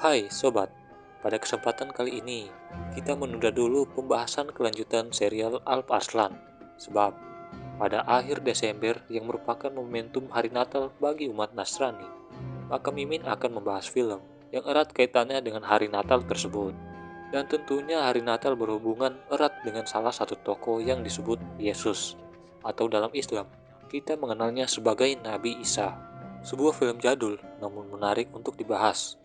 Hai sobat, pada kesempatan kali ini kita menunda dulu pembahasan kelanjutan serial Alp Arslan. Sebab pada akhir Desember yang merupakan momentum hari Natal bagi umat Nasrani, maka Mimin akan membahas film yang erat kaitannya dengan hari Natal tersebut. Dan tentunya hari Natal berhubungan erat dengan salah satu tokoh yang disebut Yesus, atau dalam Islam kita mengenalnya sebagai Nabi Isa. Sebuah film jadul namun menarik untuk dibahas,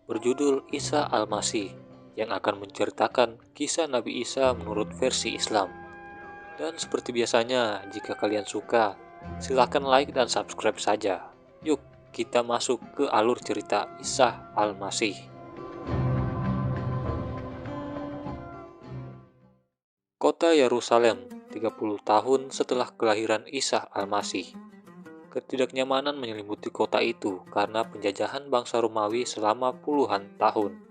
berjudul Isa Al-Masih, yang akan menceritakan kisah Nabi Isa menurut versi Islam. Dan seperti biasanya, jika kalian suka, silahkan like dan subscribe saja. Yuk, kita masuk ke alur cerita Isa Al-Masih. Kota Yerusalem, 30 tahun setelah kelahiran Isa Al-Masih. Ketidaknyamanan menyelimuti kota itu karena penjajahan bangsa Romawi selama puluhan tahun.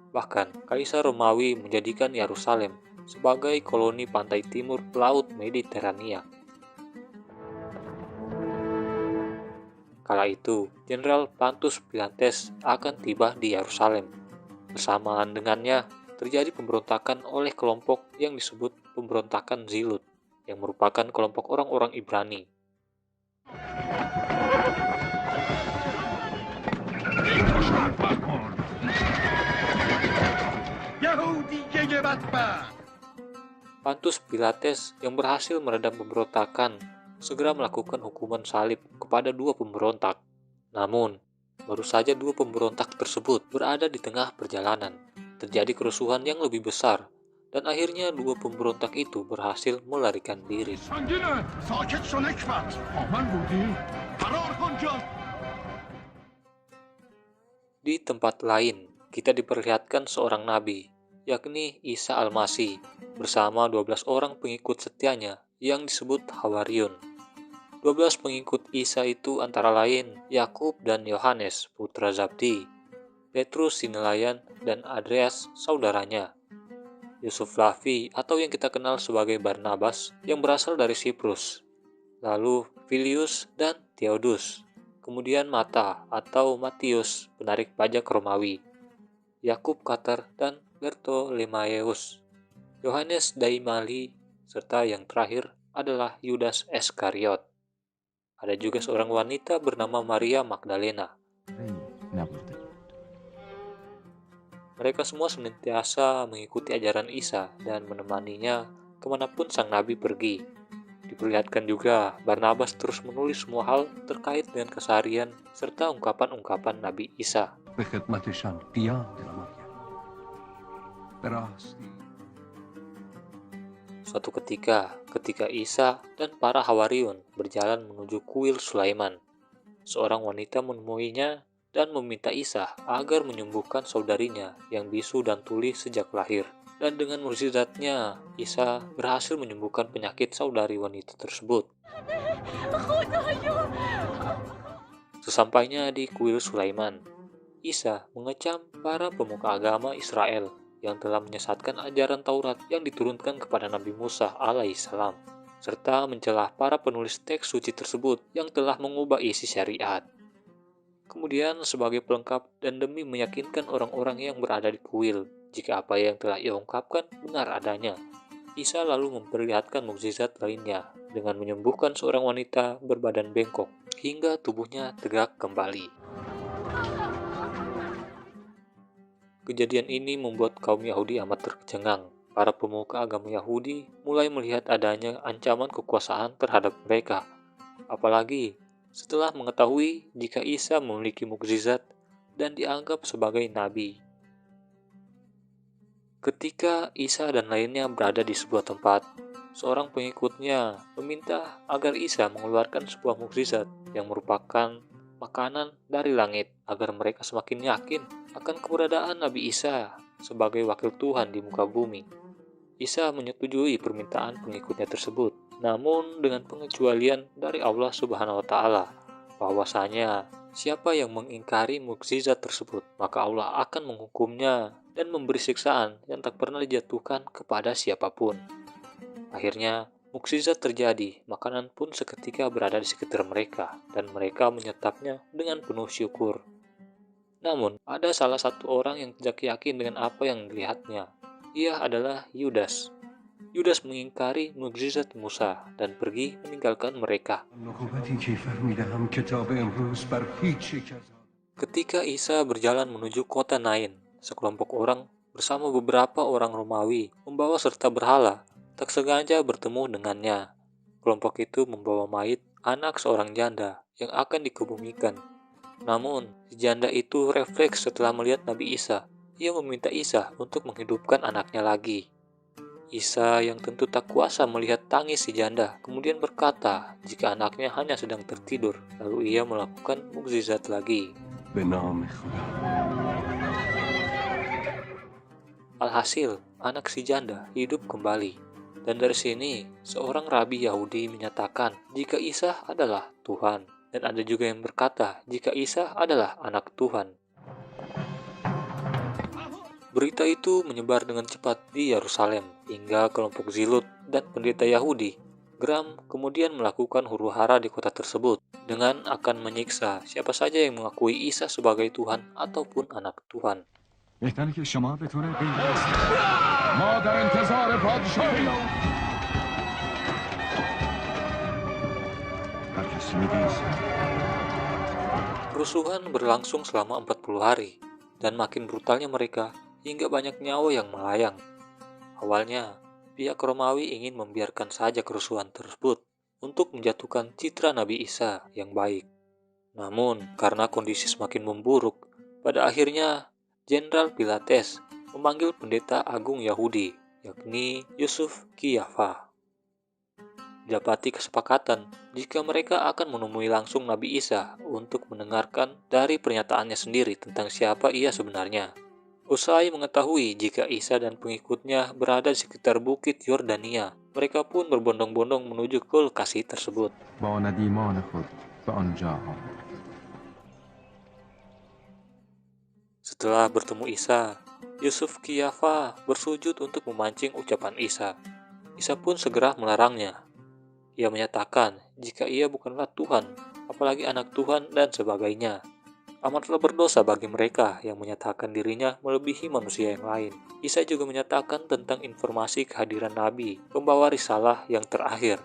Bahkan, Kaisar Romawi menjadikan Yerusalem sebagai koloni pantai timur Laut Mediterania. Kala itu, Jenderal Pontius Pilatus akan tiba di Yerusalem. Bersamaan dengannya, terjadi pemberontakan oleh kelompok yang disebut pemberontakan Zilut, yang merupakan kelompok orang-orang Ibrani. Pontius Pilatus yang berhasil meredam pemberontakan segera melakukan hukuman salib kepada dua pemberontak. Namun, baru saja dua pemberontak tersebut berada di tengah perjalanan, terjadi kerusuhan yang lebih besar, dan akhirnya dua pemberontak itu berhasil melarikan diri. Di tempat lain, kita diperlihatkan seorang nabi, yakni Isa Al-Masih, bersama 12 orang pengikut setianya yang disebut Hawariun. 12 pengikut Isa itu antara lain Yakub dan Yohanes, putra Zabdi, Petrus si nelayan, dan Andreas saudaranya, Yusuf Flavi atau yang kita kenal sebagai Barnabas yang berasal dari Siprus, lalu Filius dan Theodus, kemudian Mata atau Matius, penarik pajak Romawi, Yakub Kater dan Bartolomeus, Yohanes Daimali, serta yang terakhir adalah Yudas Iskariot. Ada juga seorang wanita bernama Maria Magdalena. Mereka semua senantiasa mengikuti ajaran Isa dan menemaninya kemanapun sang nabi pergi. Diperlihatkan juga Barnabas terus menulis semua hal terkait dengan keseharian serta ungkapan-ungkapan Nabi Isa. Suatu ketika Isa dan para Hawariun berjalan menuju kuil Sulaiman, seorang wanita menemuinya dan meminta Isa agar menyembuhkan saudarinya yang bisu dan tuli sejak lahir. Dan dengan mukjizatnya, Isa berhasil menyembuhkan penyakit saudari wanita tersebut. Sesampainya di kuil Sulaiman, Isa mengecam para pemuka agama Israel yang telah menyesatkan ajaran Taurat yang diturunkan kepada Nabi Musa alaihissalam, serta mencelah para penulis teks suci tersebut yang telah mengubah isi syariat. Kemudian sebagai pelengkap dan demi meyakinkan orang-orang yang berada di kuil jika apa yang telah ia ungkapkan benar adanya, Isa lalu memperlihatkan mukjizat lainnya dengan menyembuhkan seorang wanita berbadan bengkok hingga tubuhnya tegak kembali. Kejadian ini membuat kaum Yahudi amat tercengang. Para pemuka agama Yahudi mulai melihat adanya ancaman kekuasaan terhadap mereka. Apalagi setelah mengetahui jika Isa memiliki mukjizat dan dianggap sebagai nabi. Ketika Isa dan lainnya berada di sebuah tempat, seorang pengikutnya meminta agar Isa mengeluarkan sebuah mukjizat yang merupakan makanan dari langit agar mereka semakin yakin akan keberadaan Nabi Isa sebagai wakil Tuhan di muka bumi. Isa menyetujui permintaan pengikutnya tersebut, namun dengan pengecualian dari Allah Subhanahu wa Ta'ala, bahwasanya siapa yang mengingkari mukjizat tersebut, maka Allah akan menghukumnya dan memberi siksaan yang tak pernah dijatuhkan kepada siapapun. Akhirnya, mukjizat terjadi, makanan pun seketika berada di sekitar mereka, dan mereka menyantapnya dengan penuh syukur. Namun, ada salah satu orang yang tidak yakin dengan apa yang dilihatnya. Ia adalah Yudas. Yudas mengingkari mukjizat Musa dan pergi meninggalkan mereka. Ketika Isa berjalan menuju kota Nain, sekelompok orang bersama beberapa orang Romawi membawa serta berhala tak sengaja bertemu dengannya. Kelompok itu membawa mayit anak seorang janda yang akan dikebumikan. Namun, si janda itu refleks setelah melihat Nabi Isa. Ia meminta Isa untuk menghidupkan anaknya lagi. Isa yang tentu tak kuasa melihat tangis si janda, kemudian berkata jika anaknya hanya sedang tertidur, lalu ia melakukan mukjizat lagi. Alhasil, anak si janda hidup kembali. Dan dari sini, seorang rabi Yahudi menyatakan jika Isa adalah Tuhan. Dan ada juga yang berkata jika Isa adalah anak Tuhan. Berita itu menyebar dengan cepat di Yerusalem, hingga kelompok Zilut dan pendeta Yahudi geram kemudian melakukan huru-hara di kota tersebut dengan akan menyiksa siapa saja yang mengakui Isa sebagai Tuhan ataupun anak Tuhan. Kerusuhan berlangsung selama 40 hari, dan makin brutalnya mereka hingga banyak nyawa yang melayang. Awalnya, pihak Romawi ingin membiarkan saja kerusuhan tersebut untuk menjatuhkan citra Nabi Isa yang baik. Namun, karena kondisi semakin memburuk, pada akhirnya Jenderal Pilates memanggil pendeta agung Yahudi, yakni Yusuf Kiyafa. Didapati kesepakatan jika mereka akan menemui langsung Nabi Isa untuk mendengarkan dari pernyataannya sendiri tentang siapa ia sebenarnya. Usai mengetahui jika Isa dan pengikutnya berada di sekitar bukit Yordania, mereka pun berbondong-bondong menuju ke lokasi tersebut. Setelah bertemu Isa, Yusuf Kiyafa bersujud untuk memancing ucapan Isa. Isa pun segera melarangnya. Ia menyatakan jika ia bukanlah Tuhan, apalagi anak Tuhan dan sebagainya. Amatlah berdosa bagi mereka yang menyatakan dirinya melebihi manusia yang lain. Isa juga menyatakan tentang informasi kehadiran Nabi, pembawa risalah yang terakhir,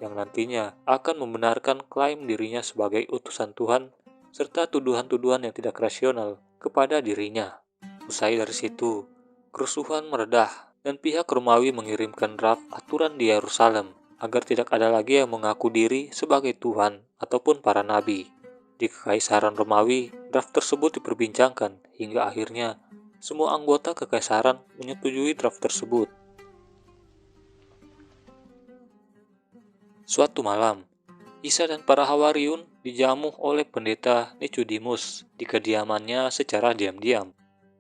yang nantinya akan membenarkan klaim dirinya sebagai utusan Tuhan, serta tuduhan-tuduhan yang tidak rasional kepada dirinya. Usai dari situ, kerusuhan meredah dan pihak Romawi mengirimkan draft aturan di Yerusalem agar tidak ada lagi yang mengaku diri sebagai Tuhan ataupun para nabi. Di Kekaisaran Romawi, draft tersebut diperbincangkan hingga akhirnya semua anggota kekaisaran menyetujui draft tersebut. Suatu malam, Isa dan para Hawariun dijamu oleh pendeta Nikodemus di kediamannya secara diam-diam.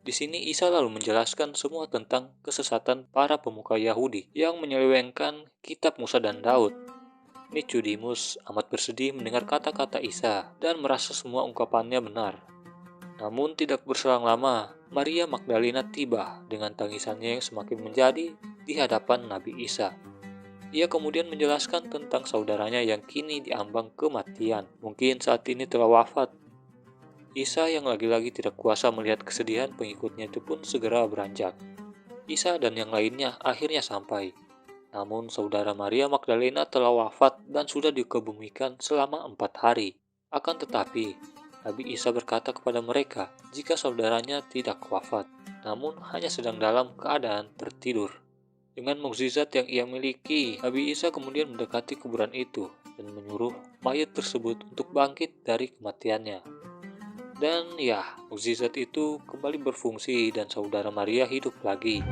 Di sini Isa lalu menjelaskan semua tentang kesesatan para pemuka Yahudi yang menyelewengkan kitab Musa dan Daud. Nikodemus amat bersedih mendengar kata-kata Isa dan merasa semua ungkapannya benar. Namun tidak berselang lama, Maria Magdalena tiba dengan tangisannya yang semakin menjadi di hadapan Nabi Isa. Ia kemudian menjelaskan tentang saudaranya yang kini diambang kematian, mungkin saat ini telah wafat. Isa yang lagi-lagi tidak kuasa melihat kesedihan pengikutnya itu pun segera beranjak. Isa dan yang lainnya akhirnya sampai. Namun saudara Maria Magdalena telah wafat dan sudah dikebumikan selama 4 hari. Akan tetapi, Nabi Isa berkata kepada mereka jika saudaranya tidak wafat, namun hanya sedang dalam keadaan tertidur. Dengan mukjizat yang ia miliki, Nabi Isa kemudian mendekati kuburan itu dan menyuruh mayat tersebut untuk bangkit dari kematiannya. Dan ya, mukjizat itu kembali berfungsi dan saudara Maria hidup lagi.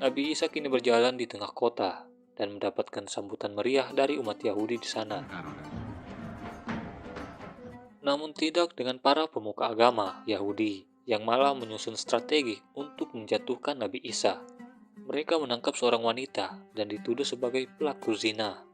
Nabi Isa kini berjalan di tengah kota dan mendapatkan sambutan meriah dari umat Yahudi di sana. Namun tidak dengan para pemuka agama Yahudi yang malah menyusun strategi untuk menjatuhkan Nabi Isa. Mereka menangkap seorang wanita dan dituduh sebagai pelaku zina.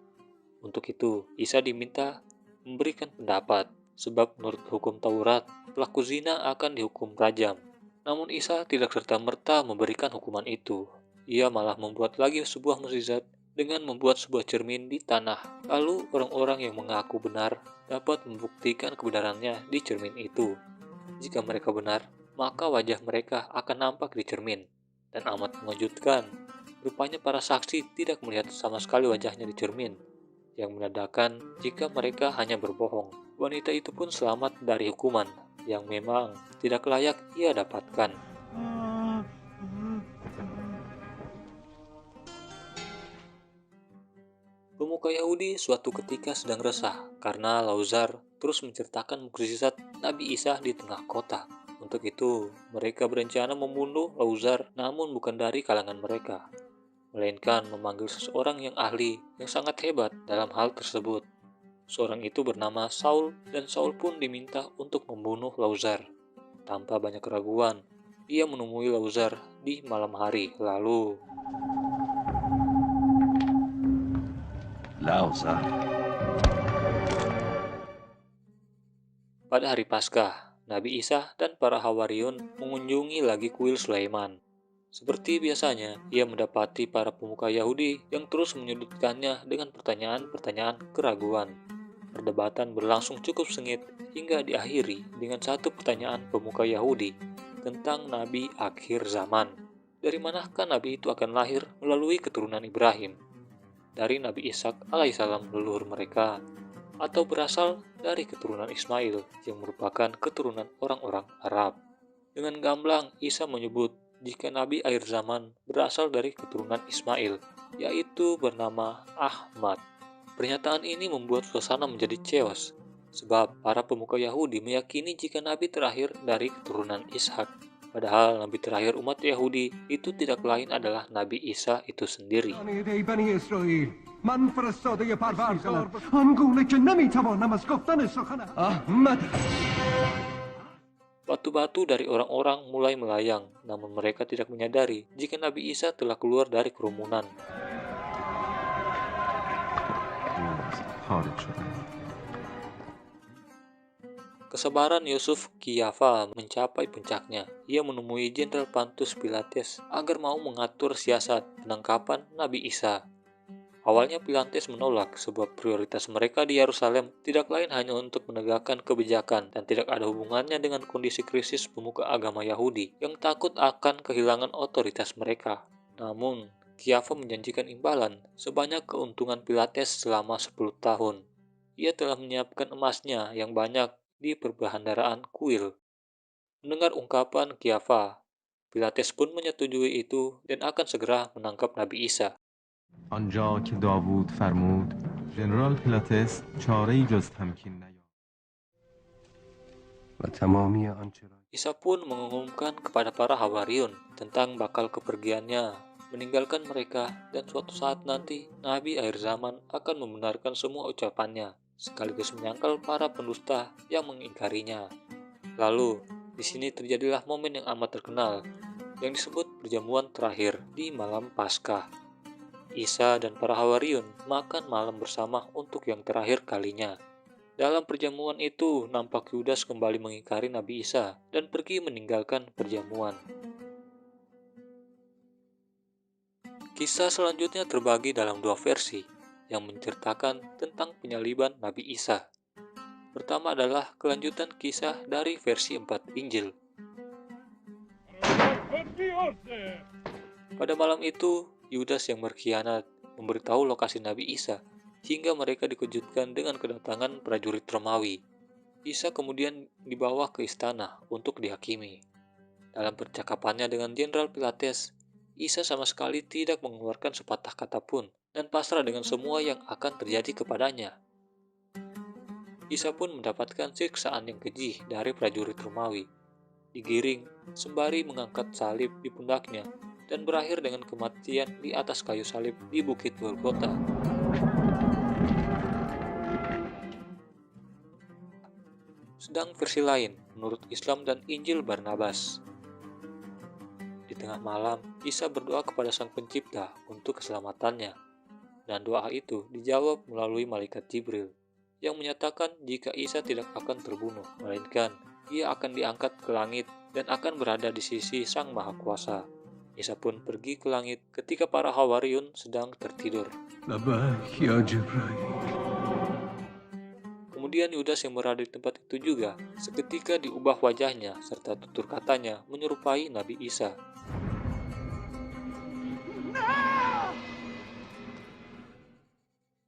Untuk itu, Isa diminta memberikan pendapat, sebab menurut hukum Taurat, pelaku zina akan dihukum rajam. Namun Isa tidak serta-merta memberikan hukuman itu. Ia malah membuat lagi sebuah mukjizat dengan membuat sebuah cermin di tanah. Lalu orang-orang yang mengaku benar dapat membuktikan kebenarannya di cermin itu. Jika mereka benar, maka wajah mereka akan nampak di cermin. Dan amat mengejutkan, rupanya para saksi tidak melihat sama sekali wajahnya di cermin, yang menandakan jika mereka hanya berbohong. Wanita itu pun selamat dari hukuman yang memang tidak layak ia dapatkan. Pemuka Yahudi suatu ketika sedang resah karena Lauzar terus menceritakan mukjizat Nabi Isa di tengah kota. Untuk itu, mereka berencana membunuh Lauzar, namun bukan dari kalangan mereka, melainkan memanggil seseorang yang ahli yang sangat hebat dalam hal tersebut. Seorang itu bernama Saul, dan Saul pun diminta untuk membunuh Lauzar. Tanpa banyak keraguan, ia menemui Lauzar di malam hari. Lalu, Lauzar. pada hari Paskah, Nabi Isa dan para Hawariun mengunjungi lagi kuil Sulaiman. Seperti biasanya, ia mendapati para pemuka Yahudi yang terus menyudutkannya dengan pertanyaan-pertanyaan keraguan. Perdebatan berlangsung cukup sengit hingga diakhiri dengan satu pertanyaan pemuka Yahudi tentang Nabi akhir zaman. Dari manakah Nabi itu akan lahir melalui keturunan Ibrahim? Dari Nabi Ishak alaihissalam leluhur mereka, atau berasal dari keturunan Ismail yang merupakan keturunan orang-orang Arab. Dengan gamblang, Isa menyebut jika Nabi akhir zaman berasal dari keturunan Ismail, yaitu bernama Ahmad. Pernyataan ini membuat suasana menjadi chaos, sebab para pemuka Yahudi meyakini jika Nabi terakhir dari keturunan Ishak. Padahal Nabi terakhir umat Yahudi itu tidak lain adalah Nabi Isa itu sendiri. Batu-batu dari orang-orang mulai melayang, namun mereka tidak menyadari jika Nabi Isa telah keluar dari kerumunan. Kesabaran Yusuf Kiyafa mencapai puncaknya. Ia menemui Jenderal Pontius Pilatus agar mau mengatur siasat penangkapan Nabi Isa. Awalnya Pilatus menolak sebab prioritas mereka di Yerusalem tidak lain hanya untuk menegakkan kebijakan dan tidak ada hubungannya dengan kondisi krisis pemuka agama Yahudi yang takut akan kehilangan otoritas mereka. Namun, Kiyafa menjanjikan imbalan sebanyak keuntungan Pilatus selama 10 tahun. Ia telah menyiapkan emasnya yang banyak di perbendaharaan kuil. Mendengar ungkapan Kiyafa, Pilatus pun menyetujui itu dan akan segera menangkap Nabi Isa. آنجا که داوود فرمود ژنرال پیلاتس چاره‌ای جز تمکین نیافت و تمامی آنچه را Isa pun mengumumkan kepada para Hawariun tentang bakal kepergiannya, meninggalkan mereka, dan suatu saat nanti Nabi akhir zaman akan membenarkan semua ucapannya, sekaligus menyangkal para pendusta yang mengingkarinya. Lalu, di sini terjadilah momen yang amat terkenal, yang disebut perjamuan terakhir di malam Paskah. Isa dan para Hawariun makan malam bersama untuk yang terakhir kalinya. Dalam perjamuan itu, nampak Yudas kembali mengingkari Nabi Isa dan pergi meninggalkan perjamuan. Kisah selanjutnya terbagi dalam dua versi yang menceritakan tentang penyaliban Nabi Isa. Pertama adalah kelanjutan kisah dari versi 4 Injil. Pada malam itu, Yudas yang berkhianat memberitahu lokasi Nabi Isa, hingga mereka dikejutkan dengan kedatangan prajurit Romawi. Isa kemudian dibawa ke istana untuk dihakimi. Dalam percakapannya dengan Jenderal Pilatus, Isa sama sekali tidak mengeluarkan sepatah kata pun dan pasrah dengan semua yang akan terjadi kepadanya. Isa pun mendapatkan siksaan yang keji dari prajurit Romawi, digiring sembari mengangkat salib di pundaknya, dan berakhir dengan kematian di atas kayu salib di Bukit Golgota. Sedang versi lain, menurut Islam dan Injil Barnabas. Di tengah malam, Isa berdoa kepada Sang Pencipta untuk keselamatannya, dan doa itu dijawab melalui malaikat Jibril, yang menyatakan jika Isa tidak akan terbunuh, melainkan ia akan diangkat ke langit dan akan berada di sisi Sang Maha Kuasa. Isa pun pergi ke langit ketika para Hawariyun sedang tertidur. لبيك يا جبرائيل. Kemudian Yudas yang berada di tempat itu juga seketika diubah wajahnya serta tutur katanya menyerupai Nabi Isa.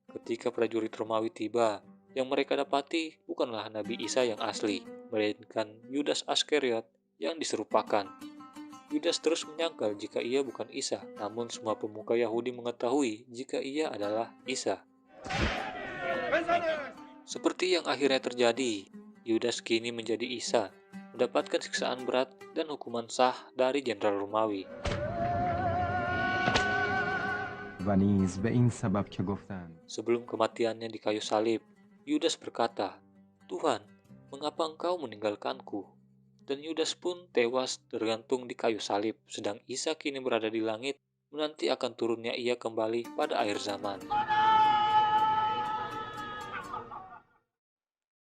Ketika prajurit Romawi tiba, yang mereka dapati bukanlah Nabi Isa yang asli, melainkan Yudas Askeriot yang diserupakan. Yudas terus menyangkal jika ia bukan Isa, namun semua pemuka Yahudi mengetahui jika ia adalah Isa. Seperti yang akhirnya terjadi, Yudas kini menjadi Isa, mendapatkan siksaan berat dan hukuman sah dari jenderal Romawi. و نیز به این سبب که گفتند Sebelum kematiannya di kayu salib, Yudas berkata, "Tuhan, mengapa engkau meninggalkanku?" Dan Yudas pun tewas tergantung di kayu salib, sedang Isa kini berada di langit, menanti akan turunnya ia kembali pada akhir zaman.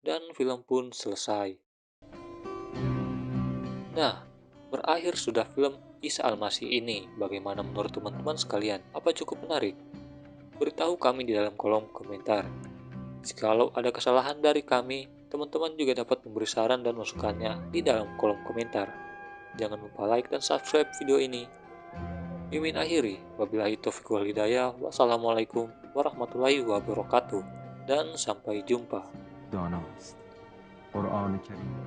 Dan film pun selesai. Nah, berakhir sudah film Isa Al-Masih ini. Bagaimana menurut teman-teman sekalian? Apa cukup menarik? Beritahu kami di dalam kolom komentar. Jikalau ada kesalahan dari kami, teman-teman juga dapat memberi saran dan masukannya di dalam kolom komentar. Jangan lupa like dan subscribe video ini. Mimin akhiri, wabillahi taufiq wal hidayah, wassalamualaikum warahmatullahi wabarakatuh, dan sampai jumpa. داناست قرآن کریم